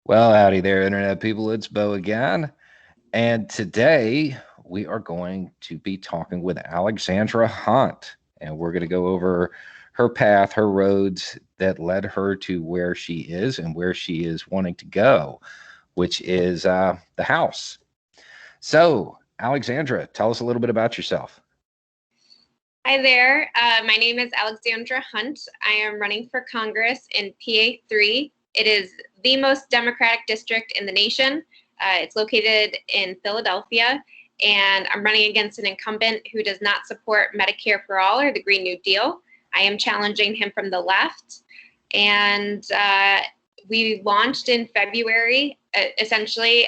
Well, howdy there, Internet people. It's Bo again. And today we are going to be talking with Alexandra Hunt. And we're going to go over her path, her roads that led her to where she is and where she is wanting to go, which is the house. So, Alexandra, tell us a little bit about yourself. Hi there. My name is Alexandra Hunt. I am running for Congress in PA3. It is the most Democratic district in the nation. It's located in Philadelphia, and I'm running against an incumbent who does not support Medicare for All or the Green New Deal. I am challenging him from the left, and we launched in February. Essentially,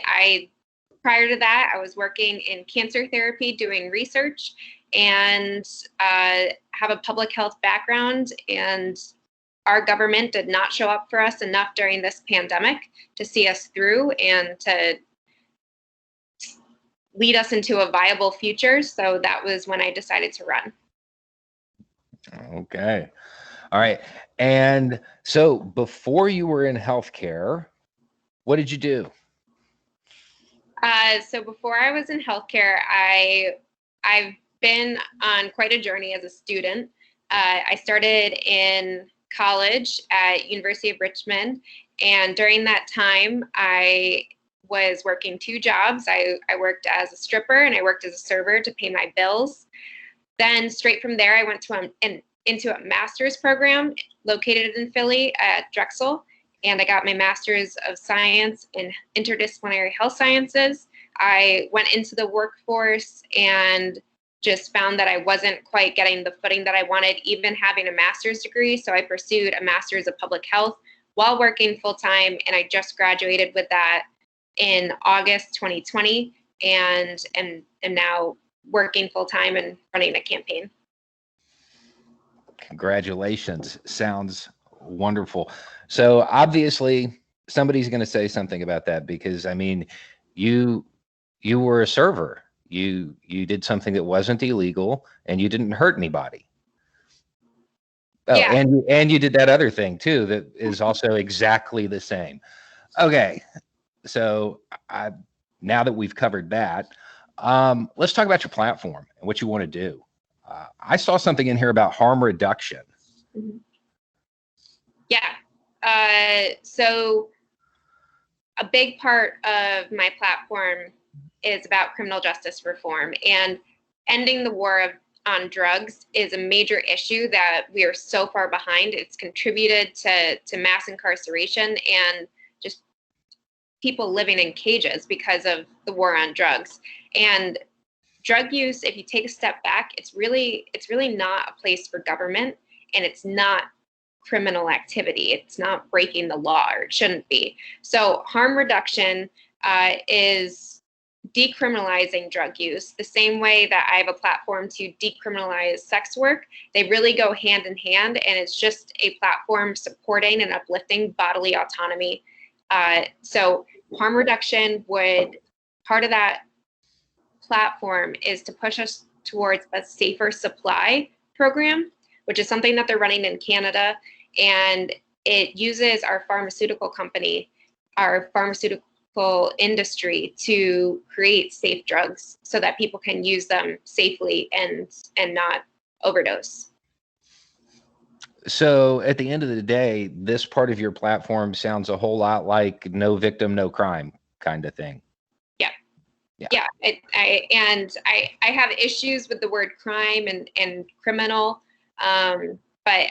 prior to that, I was working in cancer therapy doing research and have a public health background, and our government did not show up for us enough during this pandemic to see us through and to lead us into a viable future. So that was when I decided to run. Okay. All right. And so before you were in healthcare, what did you do? So before I was in healthcare, I've been on quite a journey as a student. I started in college at University of Richmond, and during that time, I was working two jobs. I worked as a stripper and I worked as a server to pay my bills. Then straight from there, I went to into a master's program located in Philly at Drexel, and I got my master's of science in interdisciplinary health sciences. I went into the workforce and just found that I wasn't quite getting the footing that I wanted, even having a master's degree. So I pursued a master's of public health while working full time, and I just graduated with that in August 2020, and am now working full time and running a campaign. Congratulations. Sounds wonderful. So obviously somebody's going to say something about that because I mean, you were a server. You did something that wasn't illegal and you didn't hurt anybody. Oh, Yeah. and you did that other thing too that is also exactly the same. Okay. So I now that we've covered that, let's talk about your platform and what you want to do. I saw something in here about harm reduction. Mm-hmm. Yeah. So a big part of my platform is about criminal justice reform, and ending the war on drugs is a major issue that we are so far behind. It's contributed to mass incarceration and just people living in cages because of the war on drugs. And drug use, if you take a step back, it's really not a place for government, and it's not criminal activity. It's not breaking the law, or it shouldn't be. So harm reduction is decriminalizing drug use the same way that I have a platform to decriminalize sex work. They really go hand in hand, and it's just a platform supporting and uplifting bodily autonomy. So harm reduction part of that platform is to push us towards a safer supply program, which is something that they're running in Canada. And it uses our pharmaceutical industry to create safe drugs so that people can use them safely and not overdose. So at the end of the day, this part of your platform sounds a whole lot like no victim, no crime kind of thing. Yeah. I have issues with the word crime and criminal, but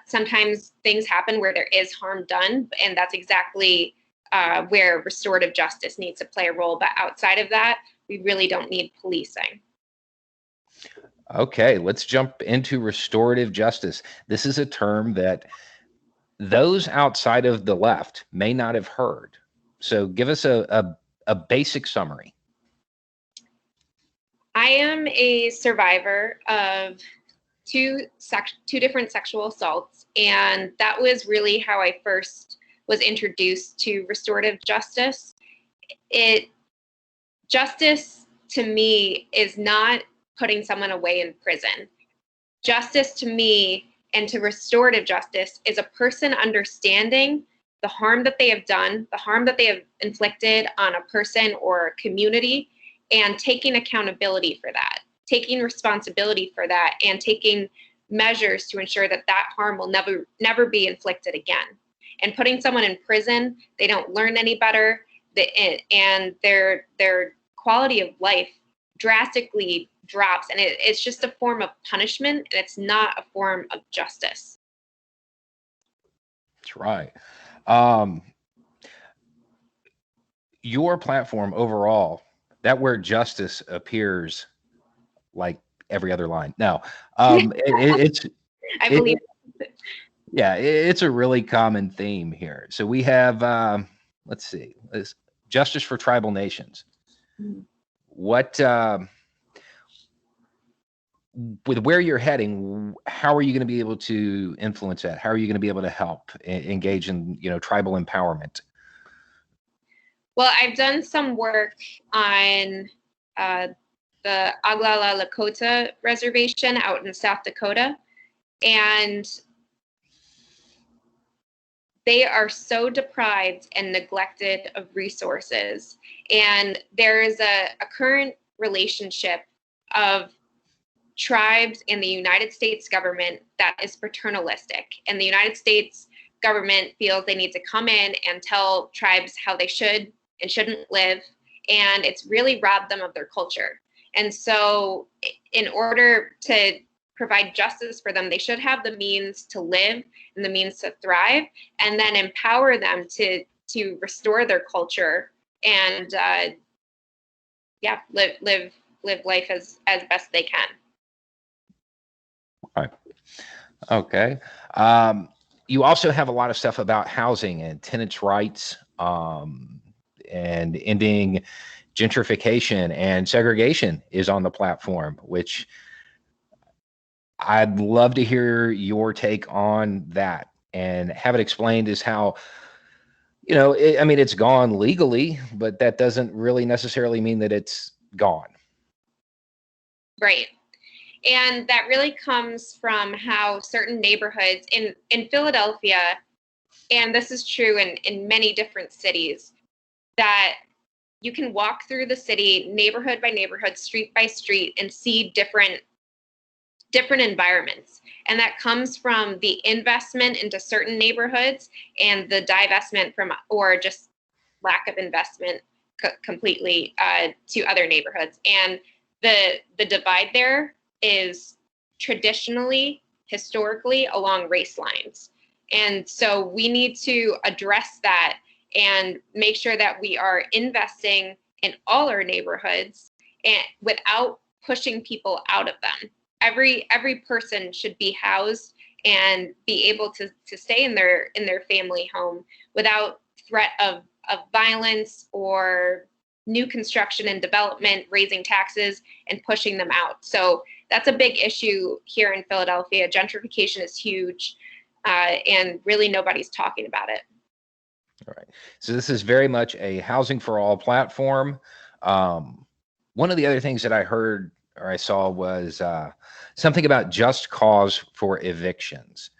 sometimes things happen where there is harm done, and that's exactly where restorative justice needs to play a role. But outside of that, we really don't need policing. Okay, let's jump into restorative justice. This is a term that those outside of the left may not have heard. So give us a basic summary. I am a survivor of two different sexual assaults, and that was really how I first was introduced to restorative justice. Justice to me is not putting someone away in prison. Justice to me and to restorative justice is a person understanding the harm that they have done, the harm that they have inflicted on a person or a community, and taking accountability for that, taking responsibility for that, and taking measures to ensure that that harm will never be inflicted again. And putting someone in prison, they don't learn any better, and their quality of life drastically drops, and it's just a form of punishment, and it's not a form of justice. That's right. Your platform overall, that word justice appears like every other line. No, it's I believe yeah, it's a really common theme here. So we have let's see, justice for tribal nations. What with where you're heading, how are you going to be able to influence that? How are you going to be able to help engage in, tribal empowerment? Well, I've done some work on the Oglala Lakota Reservation out in South Dakota, and they are so deprived and neglected of resources. And there is a current relationship of tribes and the United States government that is paternalistic. And the United States government feels they need to come in and tell tribes how they should and shouldn't live. And it's really robbed them of their culture. And so in order to provide justice for them, they should have the means to live and the means to thrive, and then empower them to restore their culture and live life as best they can. Right. Okay. You also have a lot of stuff about housing and tenants' rights, and ending gentrification and segregation is on the platform, which I'd love to hear your take on that and have it explained as how, it's gone legally, but that doesn't really necessarily mean that it's gone. Right. And that really comes from how certain neighborhoods in Philadelphia, and this is true in many different cities, that you can walk through the city neighborhood by neighborhood, street by street, and see different environments. And that comes from the investment into certain neighborhoods and the divestment from, or just lack of investment completely to other neighborhoods. And the divide there is traditionally, historically, along race lines. And so we need to address that and make sure that we are investing in all our neighborhoods and without pushing people out of them. Every person should be housed and be able to stay in their family home without threat of violence or new construction and development, raising taxes and pushing them out. So that's a big issue here in Philadelphia. Gentrification is huge, and really nobody's talking about it. All right. So this is very much a housing for all platform. One of the other things that I heard or I saw was something about just cause for evictions,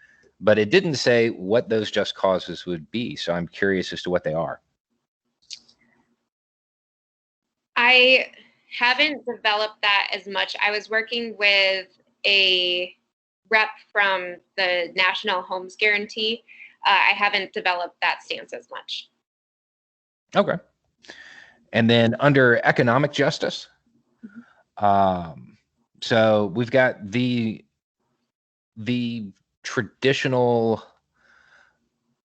but it didn't say what those just causes would be. So I'm curious as to what they are. I haven't developed that as much. I was working with a rep from the National Homes Guarantee. I haven't developed that stance as much. Okay. And then under economic justice, so we've got the traditional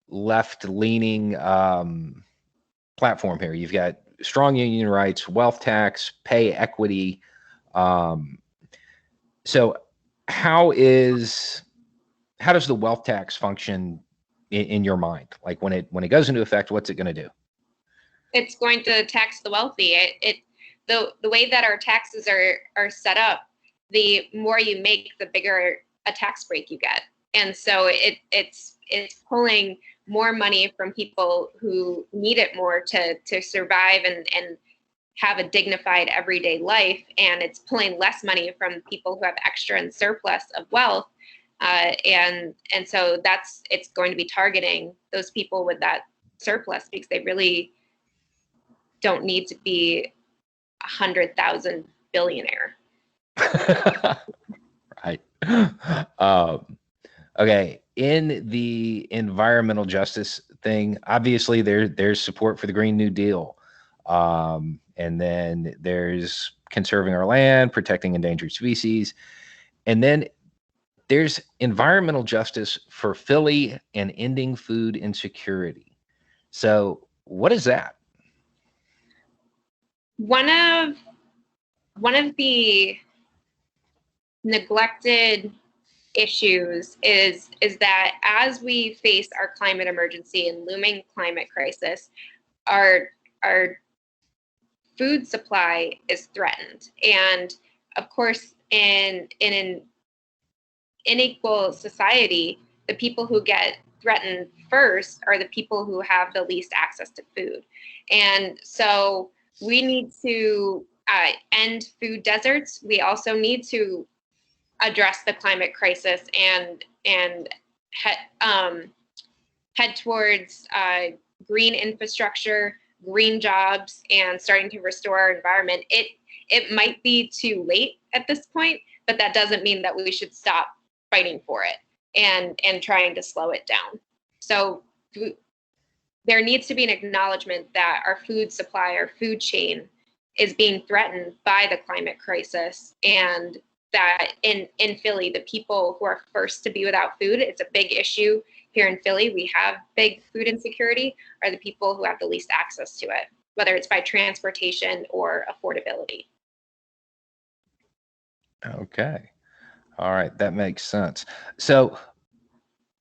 left-leaning platform here. You've got strong union rights, wealth tax, pay equity. So how does the wealth tax function in your mind? Like when it goes into effect, what's it going to do? It's going to tax the wealthy. The way that our taxes are set up, the more you make, the bigger a tax break you get. And so it's pulling more money from people who need it more to survive and have a dignified everyday life. And it's pulling less money from people who have extra and surplus of wealth And so it's going to be targeting those people with that surplus, because they really don't need to be 100,000 billionaire. Right. Okay. In the environmental justice thing, obviously there's support for the Green New Deal. And then there's conserving our land, protecting endangered species. And then there's environmental justice for Philly and ending food insecurity. So what is that? One of the neglected issues is that as we face our climate emergency and looming climate crisis, our food supply is threatened. And of course, in an unequal society, the people who get threatened first are the people who have the least access to food. And so we need to end food deserts. We also need to address the climate crisis and head towards green infrastructure, green jobs, and starting to restore our environment. It might be too late at this point, but that doesn't mean that we should stop fighting for it and trying to slow it down. So there needs to be an acknowledgement that our food supply, our food chain, is being threatened by the climate crisis, and that in Philly, the people who are first to be without food, it's a big issue here in Philly. We have big food insecurity, are the people who have the least access to it, whether it's by transportation or affordability. Okay. All right. That makes sense. So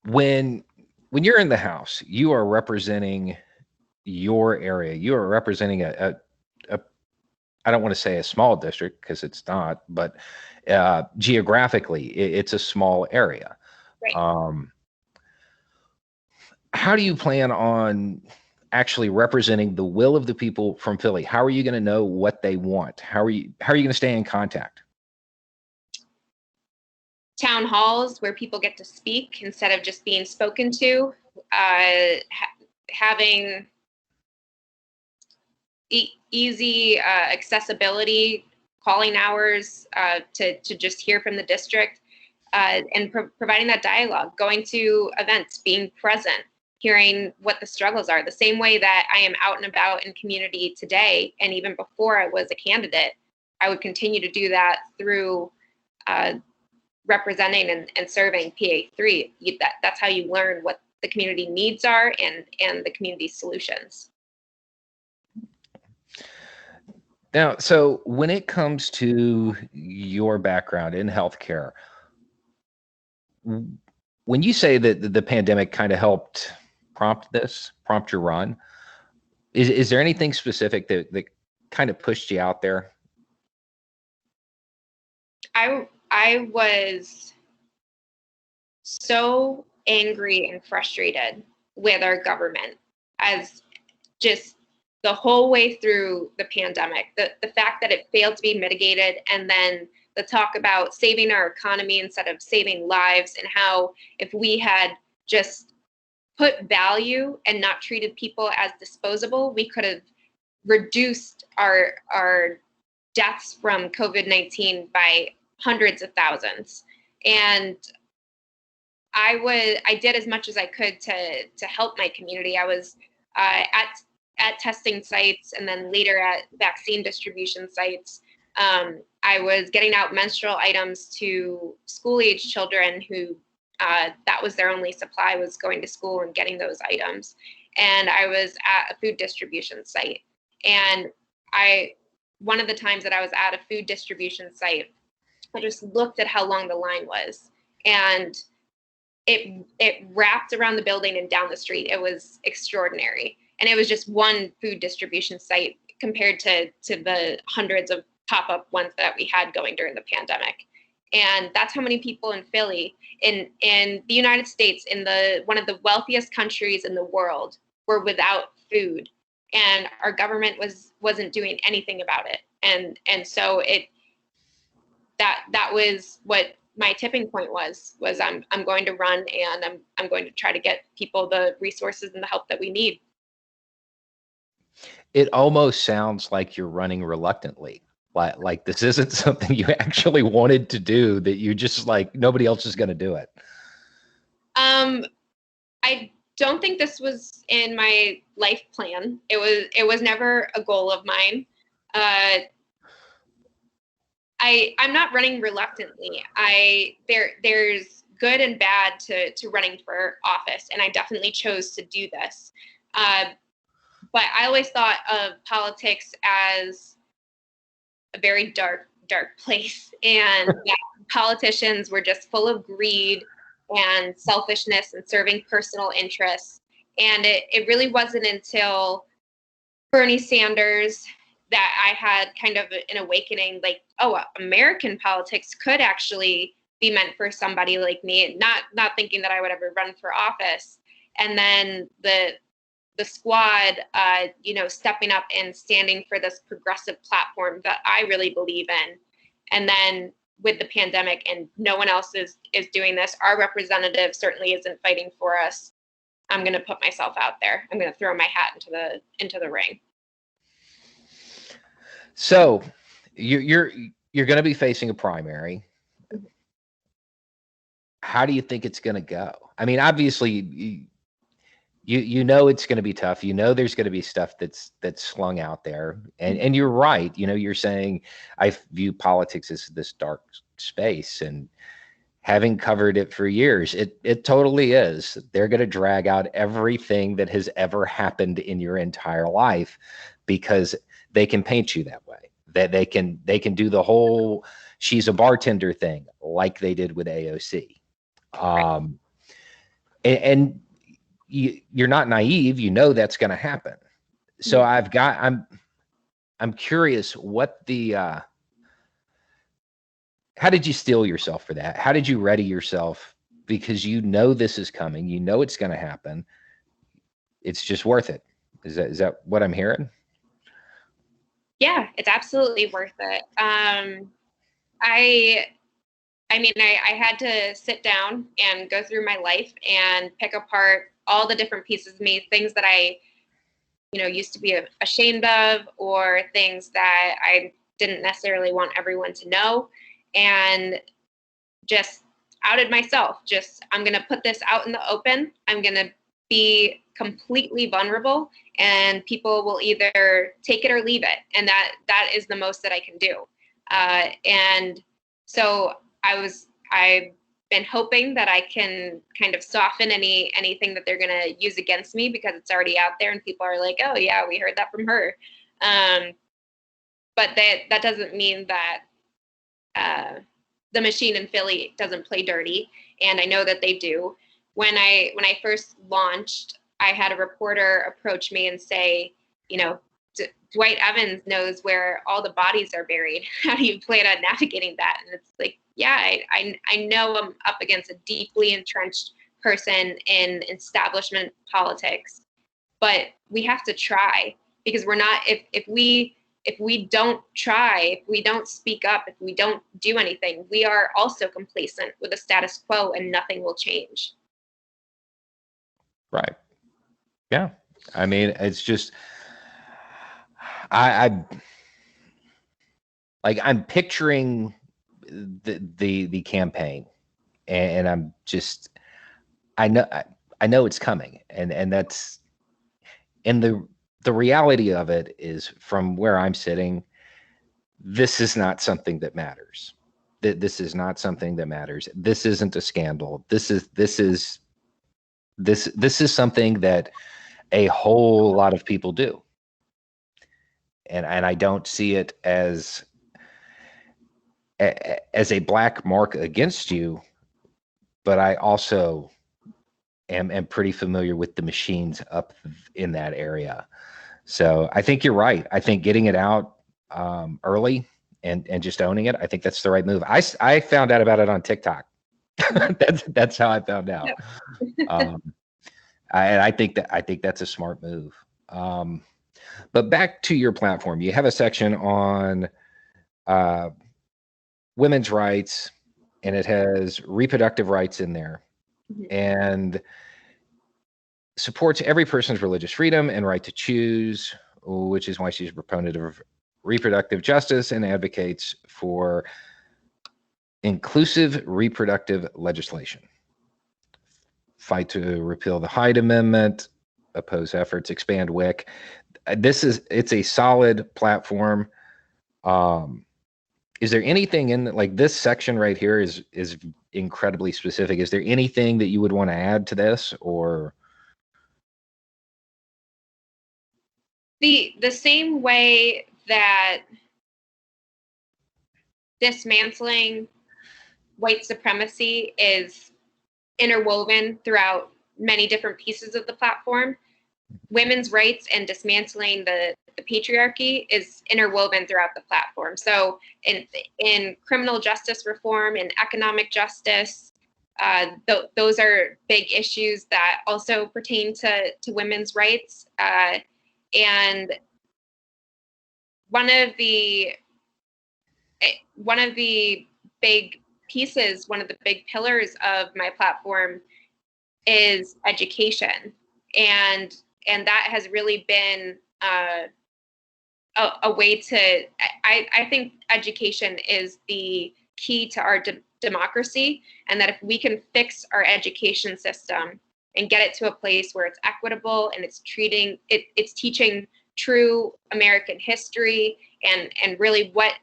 when you're in the House, you are representing your area. You are representing a I don't want to say a small district, because it's not, but geographically, it's a small area. Right. How do you plan on actually representing the will of the people from Philly? How are you going to know what they want? How are you going to stay in contact? Town halls where people get to speak instead of just being spoken to, having easy accessibility, calling hours to just hear from the district, and providing that dialogue, going to events, being present, hearing what the struggles are. The same way that I am out and about in community today, and even before I was a candidate, I would continue to do that through representing and serving PA3. That's how you learn what the community needs are and the community solutions. Now, so when it comes to your background in healthcare, when you say that the pandemic kind of helped prompt your run, is there anything specific that kind of pushed you out there? I was so angry and frustrated with our government, as just the whole way through the pandemic, the fact that it failed to be mitigated, and then the talk about saving our economy instead of saving lives, and how if we had just put value and not treated people as disposable, we could have reduced our deaths from COVID-19 by hundreds of thousands. And I did as much as I could to help my community. I was at testing sites, and then later at vaccine distribution sites. I was getting out menstrual items to school-age children who that was their only supply, was going to school and getting those items. And I was at a food distribution site. And one of the times that I was at a food distribution site, I just looked at how long the line was, and it wrapped around the building and down the street. It was extraordinary. And it was just one food distribution site compared to the hundreds of pop-up ones that we had going during the pandemic. And that's how many people in Philly, in the United States, in one of the wealthiest countries in the world, were without food. And our government wasn't doing anything about it. And so that was what my tipping point was I'm going to run, and I'm going to try to get people the resources and the help that we need. It almost sounds like you're running reluctantly. Like this isn't something you actually wanted to do, that you just like, nobody else is going to do it. I don't think this was in my life plan. It was never a goal of mine. I'm not running reluctantly. There's good and bad to running for office, and I definitely chose to do this. But I always thought of politics as a very dark place, and that politicians were just full of greed and selfishness and serving personal interests. And it really wasn't until Bernie Sanders that I had kind of an awakening, like, oh, American politics could actually be meant for somebody like me, not thinking that I would ever run for office. And then the squad, stepping up and standing for this progressive platform that I really believe in. And then with the pandemic and no one else is doing this, our representative certainly isn't fighting for us. I'm going to put myself out there. I'm going to throw my hat into the ring. So you're going to be facing a primary. How do you think it's going to go? I mean, obviously you know it's going to be tough. You know there's going to be stuff that's slung out there, and you're right. You know, you're saying I view politics as this dark space, and having covered it for years, it totally is. They're going to drag out everything that has ever happened in your entire life because they can paint you that way. That they can do the whole she's a bartender thing like they did with AOC. And you're not naive, you know that's going to happen. So I'm curious what the how did you steel yourself for that? How did you ready yourself? Because you know this is coming, you know it's going to happen. It's just worth it. Is that what I'm hearing? Yeah, it's absolutely worth it. I had to sit down and go through my life and pick apart all the different pieces of me, things that I, used to be ashamed of, or things that I didn't necessarily want everyone to know, and just outed myself. I'm going to put this out in the open. I'm going to be completely vulnerable, and people will either take it or leave it. And that is the most that I can do. And so I've been hoping that I can kind of soften anything that they're going to use against me, because it's already out there and people are like, oh yeah, we heard that from her. But that doesn't mean that the machine in Philly doesn't play dirty. And I know that they do. When I first launched, I had a reporter approach me and say, Dwight Evans knows where all the bodies are buried. How do you plan on navigating that? And it's like, yeah, I know I'm up against a deeply entrenched person in establishment politics, but we have to try, because we're not, if we don't try, if we don't speak up, if we don't do anything, we are also complacent with the status quo and nothing will change. Right. Yeah. I mean, it's just, I'm picturing the campaign, and I'm just, I know it's coming, and that's, and the reality of it is, from where I'm sitting, this is not something that matters. This is not something that matters. This isn't a scandal. This is something that a whole lot of people do. And I don't see it as a black mark against you, but I also am pretty familiar with the machines up in that area. So I think you're right. I think getting it out early and just owning it, I think that's the right move. I found out about it on TikTok. that's how I found out. I think that's a smart move. But back to your platform, you have a section on women's rights, and it has reproductive rights in there, Mhm. and supports every person's religious freedom and right to choose, which is why she's a proponent of reproductive justice and advocates for inclusive reproductive legislation. Fight to repeal the Hyde Amendment, oppose efforts, expand WIC. It's a solid platform. Is there anything in like this section right here is incredibly specific? Is there anything that you would want to add to this, or? The same way that dismantling white supremacy is interwoven throughout many different pieces of the platform, women's rights and dismantling the patriarchy is interwoven throughout the platform. So in criminal justice reform and economic justice, those are big issues that also pertain to women's rights. And one of the big pieces, one of the big pillars of my platform is education, and that has really been a way to. I think education is the key to our democracy, and that if we can fix our education system and get it to a place where it's equitable and it's teaching true American history and really what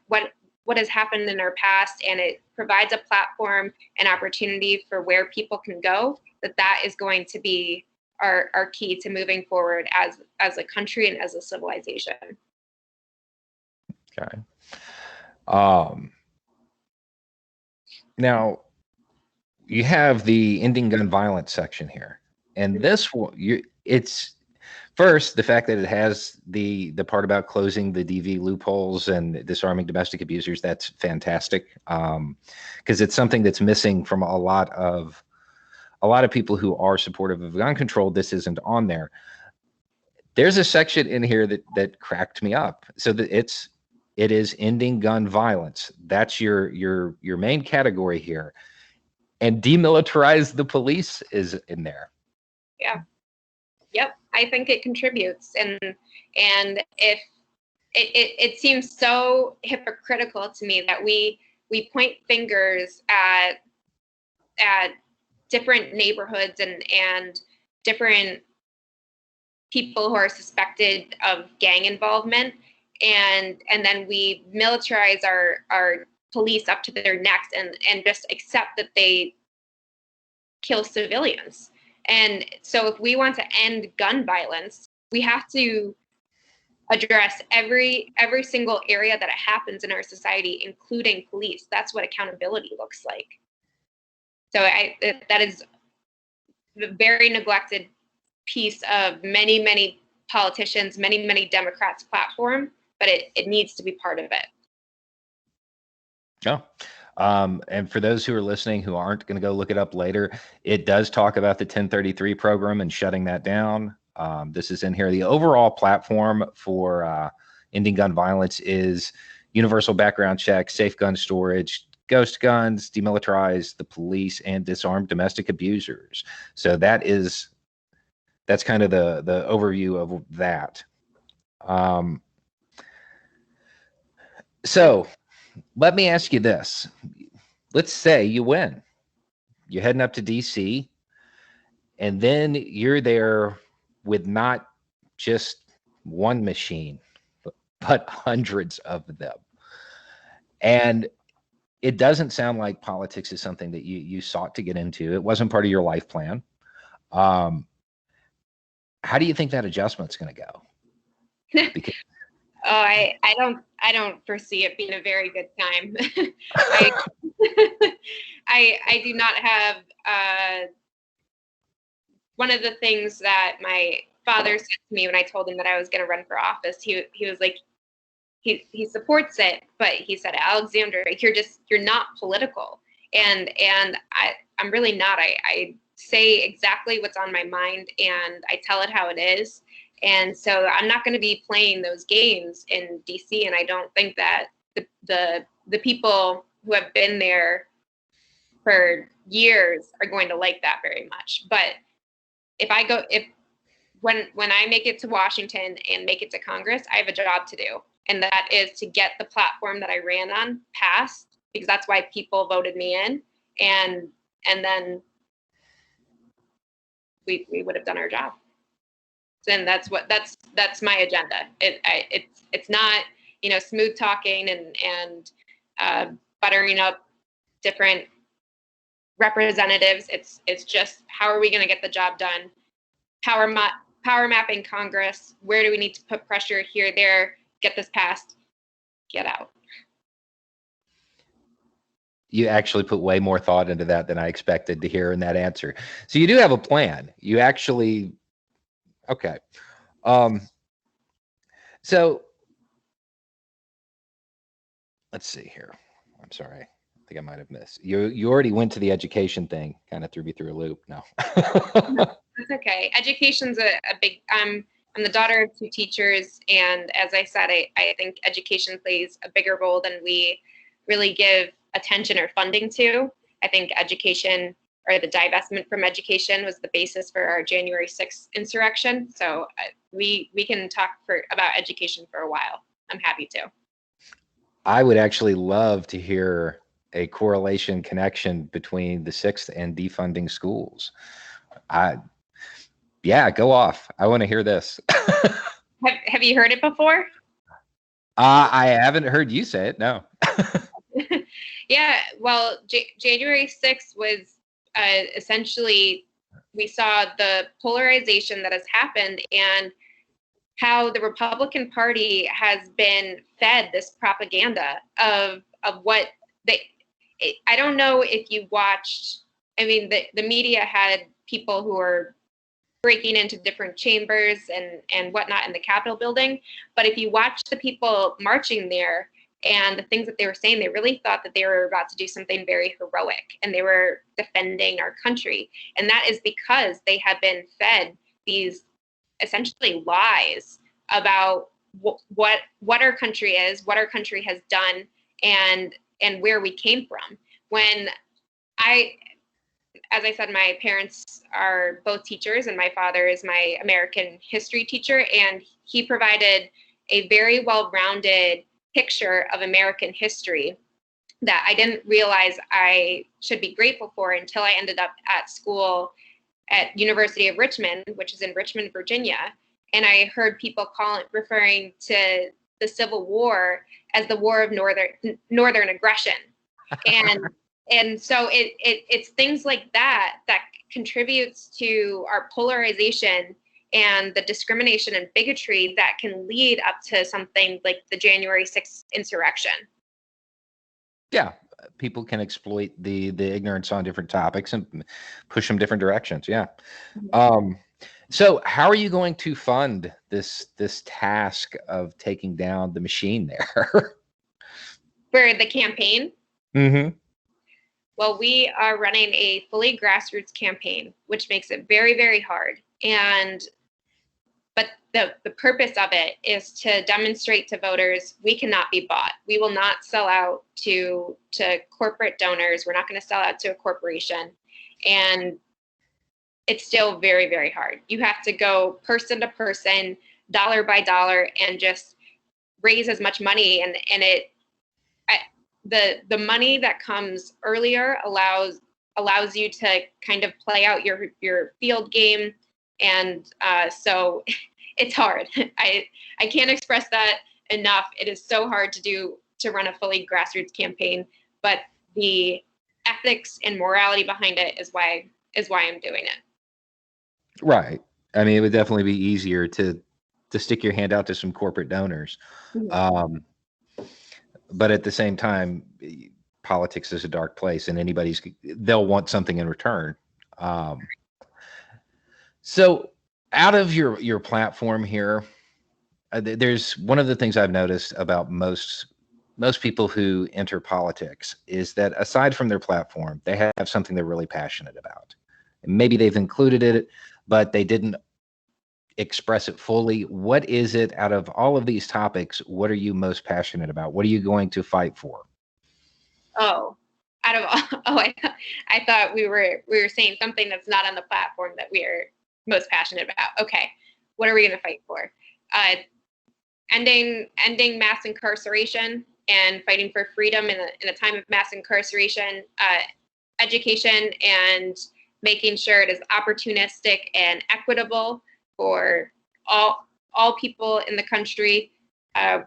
has happened in our past, and it provides a platform and opportunity for where people can go, that is going to be our key to moving forward as a country and as a civilization. Okay. Now you have the ending gun violence section here, and this it's first the fact that it has the part about closing the DV loopholes and disarming domestic abusers. That's fantastic, because it's something that's missing from a lot of people who are supportive of gun control. This isn't on there. There's a section in here that cracked me up. So that it is ending gun violence. That's your main category here, and demilitarize the police is in there. Yeah. Yep. I think it contributes, and if it seems so hypocritical to me that we point fingers at different neighborhoods and different people who are suspected of gang involvement, and then we militarize our police up to their necks and just accept that they kill civilians. And so if we want to end gun violence, we have to address every single area that it happens in our society, including police. That's what accountability looks like. So that is the very neglected piece of many politicians, many Democrats' platform, but it needs to be part of it. Yeah. And for those who are listening who aren't going to go look it up later, it does talk about the 1033 program and shutting that down. This is in here. The overall platform for ending gun violence is universal background check, safe gun storage, ghost guns, demilitarize the police, and disarm domestic abusers. So that's kind of the overview of that. So let me ask you this. Let's say you win. You're heading up to DC, and then you're there with not just one machine, but hundreds of them. And it doesn't sound like politics is something that you sought to get into. It wasn't part of your life plan. How do you think that adjustment's going to go? Because I don't foresee it being a very good time. I do not have one of the things that my father said to me when I told him that I was going to run for office. He was like, he supports it, but he said, Alexandra, you're not political, and I'm really not. I say exactly what's on my mind, and I tell it how it is. And so I'm not going to be playing those games in DC. And I don't think that the people who have been there for years are going to like that very much. But when I make it to Washington and make it to Congress, I have a job to do. And that is to get the platform that I ran on passed, because that's why people voted me in. And then we would have done our job. And that's my agenda. It's not, smooth talking and buttering up different representatives. It's just, how are we going to get the job done? Power mapping Congress. Where do we need to put pressure here, there, get this passed, get out. You actually put way more thought into that than I expected to hear in that answer. So you do have a plan. You actually, okay. So let's see here. I'm sorry. I think I might have missed. You already went to the education thing, kind of threw me through a loop. No. That's okay. Education's a big, I'm the daughter of 2 teachers. And as I said, I think education plays a bigger role than we really give attention or funding to. I think education, or the divestment from education, was the basis for our January 6th insurrection. So we can talk about education for a while. I'm happy to. I would actually love to hear a correlation connection between the 6th and defunding schools. Yeah, go off. I want to hear this. Have you heard it before? I haven't heard you say it. No. Yeah, well, January 6th was essentially, we saw the polarization that has happened and how the Republican Party has been fed this propaganda of what I don't know if you watched. I mean, the media had people who were breaking into different chambers and whatnot in the Capitol building. But if you watch the people marching there and the things that they were saying, they really thought that they were about to do something very heroic and they were defending our country. And that is because they have been fed these essentially lies about what our country is, what our country has done, and where we came from. When as I said, my parents are both teachers, and my father is my American history teacher, and he provided a very well-rounded picture of American history that I didn't realize I should be grateful for until I ended up at school at University of Richmond, which is in Richmond, Virginia. And I heard people referring to the Civil War as the War of Northern Aggression. And so it's things like that contributes to our polarization and the discrimination and bigotry that can lead up to something like the January 6th insurrection. Yeah, people can exploit the ignorance on different topics and push them different directions. Yeah. Mm-hmm. So how are you going to fund this task of taking down the machine there? For the campaign? Mm-hmm. Well, we are running a fully grassroots campaign, which makes it very, very hard. But the purpose of it is to demonstrate to voters we cannot be bought. We will not sell out to corporate donors. We're not going to sell out to a corporation. And it's still very, very hard. You have to go person to person, dollar by dollar, and just raise as much money. And the money that comes earlier allows you to kind of play out your field game. And so it's hard. I can't express that enough. It is so hard to run a fully grassroots campaign, but the ethics and morality behind it is why I'm doing it. Right. I mean, it would definitely be easier to stick your hand out to some corporate donors. Mm-hmm. But at the same time, politics is a dark place, and they'll want something in return. So out of your platform here, there's one of the things I've noticed about most people who enter politics is that aside from their platform, they have something they're really passionate about. And maybe they've included it, but they didn't express it fully. What is it out of all of these topics? What are you most passionate about? What are you going to fight for? Oh, out of all, I thought we were saying something that's not on the platform that we are most passionate about. Okay, what are we going to fight for? Ending mass incarceration and fighting for freedom in a time of mass incarceration, education, and making sure it is opportunistic and equitable for all people in the country.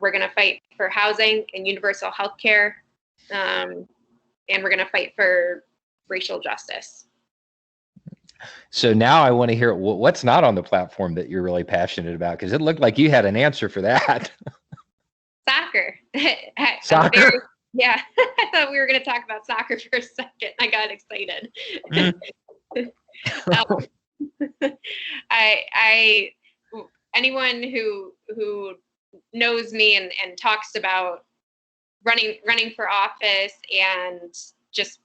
We're going to fight for housing and universal health care, and we're going to fight for racial justice. So now I want to hear what's not on the platform that you're really passionate about, because it looked like you had an answer for that. Soccer. Soccer? Yeah, I thought we were going to talk about soccer for a second. I got excited. I anyone who knows me and talks about running for office and just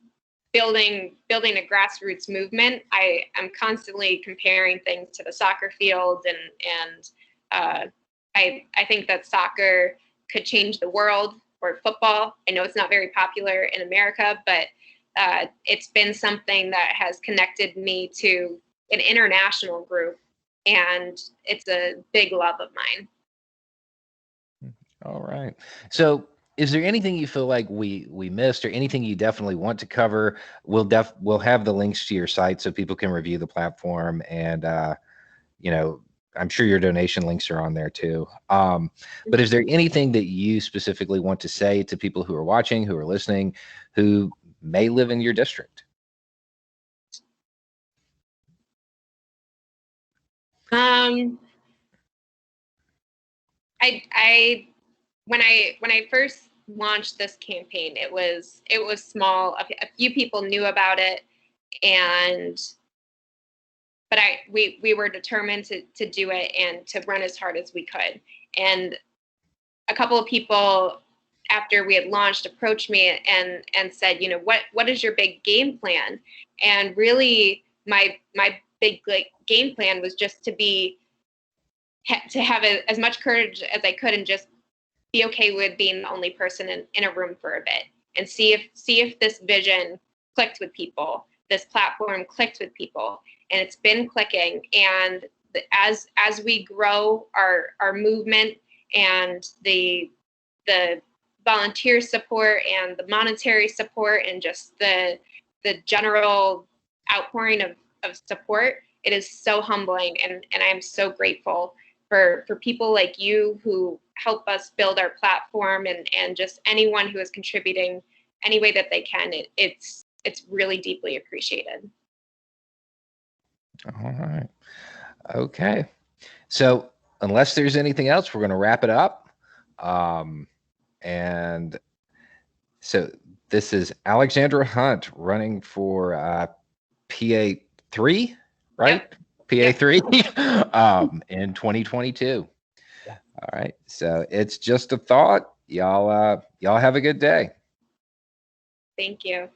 building a grassroots movement, I'm constantly comparing things to the soccer field, and I think that soccer could change the world, or football. I know it's not very popular in America, but it's been something that has connected me to an international group, and it's a big love of mine. All right. So is there anything you feel like we missed, or anything you definitely want to cover? We'll have the links to your site so people can review the platform, and I'm sure your donation links are on there too. But is there anything that you specifically want to say to people who are watching, who are listening, who may live in your district? When I first launched this campaign, it was small. A few people knew about it, but we were determined to do it and to run as hard as we could. And a couple of people, after we had launched, approached me and said, what is your big game plan? And really, my big game plan was just to have as much courage as I could, and just be okay with being the only person in a room for a bit, and see if this vision clicked with people, this platform clicked with people. And it's been clicking. And as we grow our movement, and the volunteer support and the monetary support, and just the general outpouring of support, it is so humbling, and I'm so grateful for people like you who help us build our platform, and just anyone who is contributing any way that they can. It's really deeply appreciated. All right. Okay. So unless there's anything else, we're going to wrap it up. And so this is Alexandra Hunt running for PA3, right? Yep. PA3 in 2022. Yeah. All right. So it's just a thought. Y'all have a good day. Thank you.